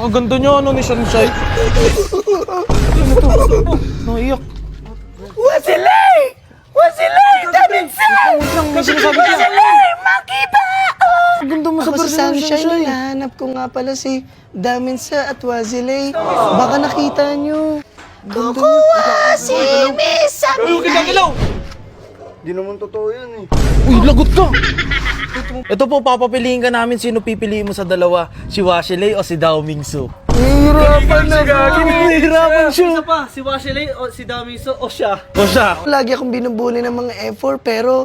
Napakaganda niya, ano, ni Sunshine. Ano to? Naiyak. Wasilay! Wasilay! Daminsan! Wasilay! Makiba! Ang ganda mo sa Ako si personal, Sunshine, hinahanap ko nga pala si Daminsa at Wazilay. Baka nakita nyo. Kukuha si Miss Di naman totoo yan eh. Uy, lagot ka! Ito po, papapiliin ka namin sino pipiliin mo sa dalawa. Si Washley o si Dao Mingsu. Hirapan na Hirapan siya. Isa pa, si Washley o si Damiso o siya. O siya. Lagi akong binubuli ng mga effort pero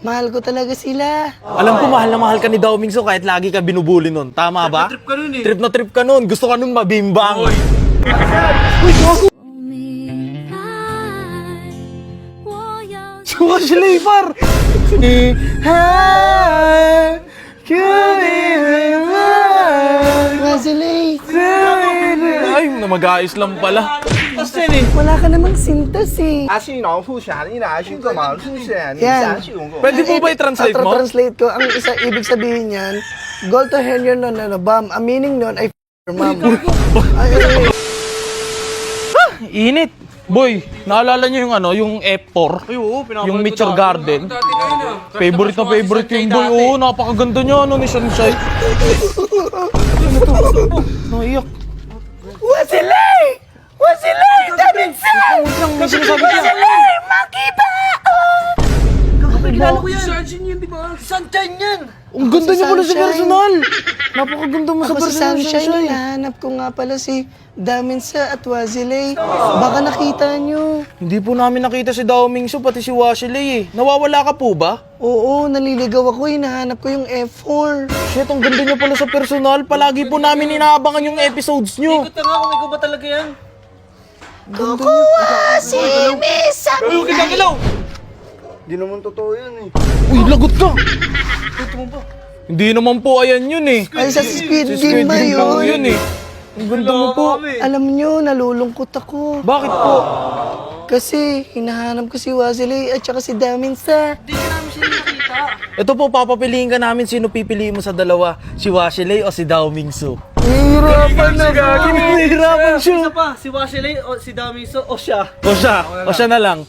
mahal ko talaga sila. Alam ko, mahal na mahal ka ni Dao Mingsu kahit lagi ka binubuli nun. Tama ba? Trip ka nun eh. Trip na trip ka nun. Gusto ka nun mabimbang. Si Washley, par! Wazilay, Ay, mag-aayos lang pala. Tapos yan eh. wala ka namang sintas eh. 阿信老父侠，你拿去干嘛？是不是？你 Yan. 想去用过？ Pwede po ba i-translate mo? Translate ko. Ang isa ibig sabihin niyan, goal to henyo nun, bam. Ang meaning nun ay ma'am. Ay, Init. Boy, naalala niyo yung ano, yung F4? Ay, oo, Yung Mature Garden. Favorite na favorite ko yung boy. Oo, napakaganda niya, ano, ni Sunshine. Ano to? Naiyak. Wasilay! Wasilay! Daminsan! Wasilay! Makiba! Kilala ko yan. Sunshine yun, di ba? Sunshine yan. Ang ganda niya pala sa Sunshine. personal. Napakaganda mo sa Ako si personal, Sunshine, Sunshine. hinahanap ko nga pala si Daminsa at Wazilay. Baka nakita nyo. Hindi po namin nakita si Dao Mingsu, pati si Washley eh. Nawawala ka po ba? Oo, naliligaw ako. Hinahanap ko yung F4. Shit, ang ganda niya pala sa personal. Palagi po namin inaabangan yung episodes niyo. Ikot na nga kung ikaw ba talaga yan. Kukuha si Miss Ay, kilaw! Di naman totoo yan eh. Uy, lagot ka! Hindi naman po ayan yun eh. Ay, sa Squid Si Game Squid ba Game po yun? yun eh. Ang ganda mo po. Alam nyo, nalulungkot ako. Bakit po? Kasi hinahanap ko si Wazilay at saka si Daminsa. Hindi ka namin sila nakita. Ito po, papapiliin ka namin sino pipiliin mo sa dalawa. Si Washley o si Dao Mingsu. Hirapan na Hirapan Isa siya. pa, si Washley o si Damiso o siya. O siya. O siya na lang.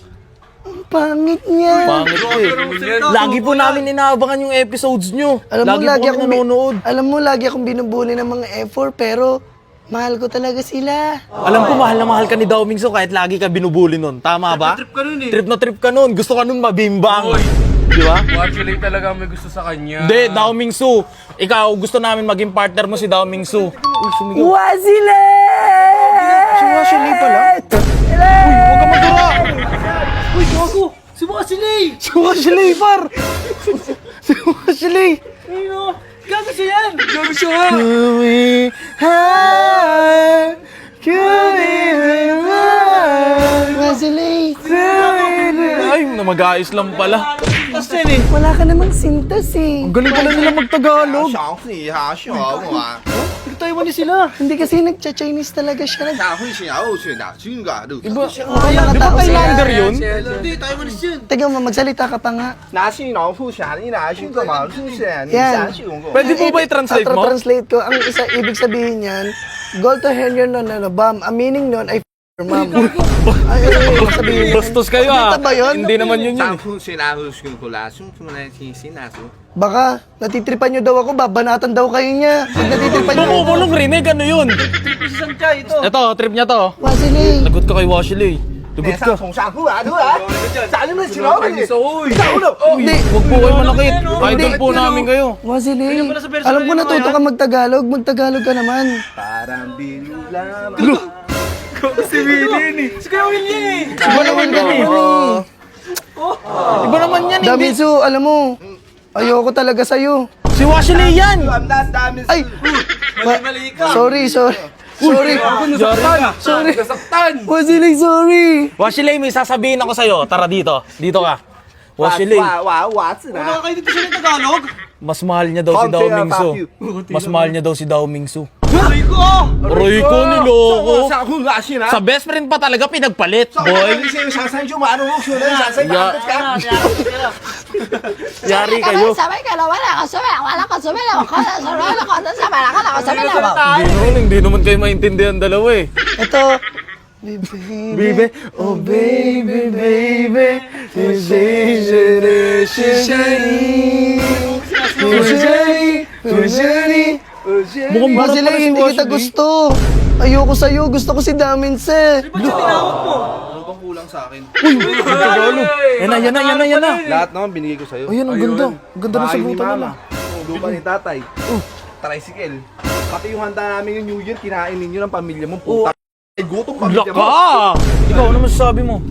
Ang pangit niya. Pangit po eh. Lagi po namin inaabangan yung episodes nyo. Alam mo, Lagi po kami nanonood. Alam mo, lagi akong binubuli ng mga effort pero mahal ko talaga sila. Alam ko, mahal na mahal ka ni Dao Mingsu kahit lagi ka binubuli nun. Tama ba? Trip ka nun eh. Trip na trip ka nun. Gusto ka nun mabimbang. Di ba? Actually, talaga may gusto sa kanya. Hindi, Dao Mingsu. Ikaw, gusto namin maging partner mo si Dao Mingsu. Uy, sumigaw. Wazilay! Si Washley pala. Uy, huwag ka magawa. Uy, gago! Si Washley! Si Washley, par. Si Washley. Ayun o! Gago siya yan! Gago siya! Wazilay, Ay, mag-aayos lang pala. Tapos yan eh. wala ka namang sintas eh. Ang galing pala nila mag-Tagalog. 小会哈小我， Taiwanese sila. Hindi kasi nagcha-Chinese talaga siya. 下会小学的军嘎都。 Iba, Mga di ba tao Thailander sila. yun? Hindi, Taiwanese yun. Teka mo, magsalita ka pa nga. 拿信老父侠，你拿去干嘛？是不是？你 Yan. 想去用过？ Pwede po ba i-translate mo? Translate ko. Ang isa ibig sabihin niyan, goal to henyo nun, bam. Ang meaning nun ay ma'am. Ay, sabihin niyan. Bastos kayo ah. Kita ba yun? Hindi naman yun yun. 上铺谁拿回军过来？兄弟们来听谁拿出？ Baka natitripan niyo daw ako, babanatan daw kayo niya. Pag natitripan niyo ako. Bumubulong rinig, ano yun? Si Sanjay ito. Ito, trip niya to. Wazilay, Lagot ka kay Washley. Lagot 脸 ka. 上从上铺来，对不对？咱们起老你， hindi. Huwag po kayo manakit. Idol po namin kayo. Wazilay, Ganyan pala sa personal alam ko yung natuto mga ka magtagalog. Magtagalog ka naman. Parang bilulam. Si William eh. Si Kuya William eh. Iba naman yan eh. Iba naman yan eh. Damitsu, alam mo, ayoko talaga sa'yo. Si Washley yan. Ay! Mali ka. Sorry. Sorry. Sorry. Wazilay, sorry. Washley, may sasabihin ako sa'yo. Tara dito. Dito ka. Washley, 娃子 Wala kayo dito sila Tagalog. mas mahal niya daw si Dao Mingsu. Mas mahal niya daw si Dao Mingsu. Aray ko! Aray ko, niloko. Sa akong lasin ha? Sa best friend pa talaga pinagpalit, boy. Sasay siya, maano mo, sasay Ya- Yari kayo. Hindi naman kayo maintindihan dalawa eh. Ito. Baby, oh baby, baby, Mukhang bata Wasilay, pala si hindi kita Wasilay. gusto. Ayoko sa'yo, gusto ko si Daminse. Ba't siya tinawag mo? Ano bang kulang sa akin? Yan na. Lahat naman binigay ko sa'yo. Ayun, ang ganda. Ang ganda ng Bahay ni sabutan nila. Mama, lupa ni tatay, tricycle. Pati yung handa namin yung New Year, kinain ninyo ng pamilya mo. Puta, ay gutom pamilya mo. Laka! Ikaw, ano masasabi mo?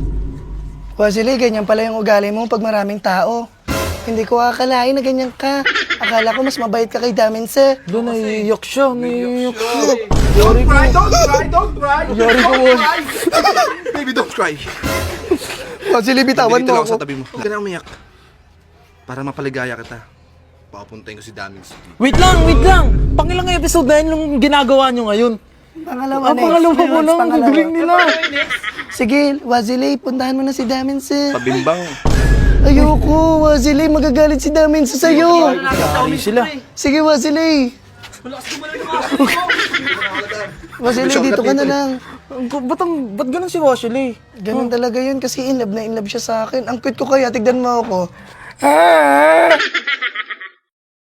Wasilay, ganyan pala yung ugali mo pag maraming tao. Hindi ko akalain na ganyan ka. Akala ko mas mabait ka kay Daminse. Doon, naiiyak siya. Naiiyak siya. Don't cry, don't cry, don't cry. Yari ko, Don't cry. Baby, don't cry. Wasilay, bitawan Dito mo lang ako. sa tabi mo. Huwag ka na umiyak. Para mapaligaya kita. Papuntahin ko si Daming City. Wait lang. Pangilang episode na yun yung ginagawa nyo ngayon? Pangalawa, next. Pangalawa mo lang. Pangalawa. Ang galing nila. Sige, Wasilay, puntahan mo na si Daminse. Pabimbang. Ayoko, Wasilay, magagalit si Daminse sa'yo. Yari sila. Sige, Wasilay. Wasilay, dito ka na lang. Ba't ganun si Wasilay? Ganun talaga yun kasi in love na in love siya sa akin. Ang cute ko kaya, tignan mo ako.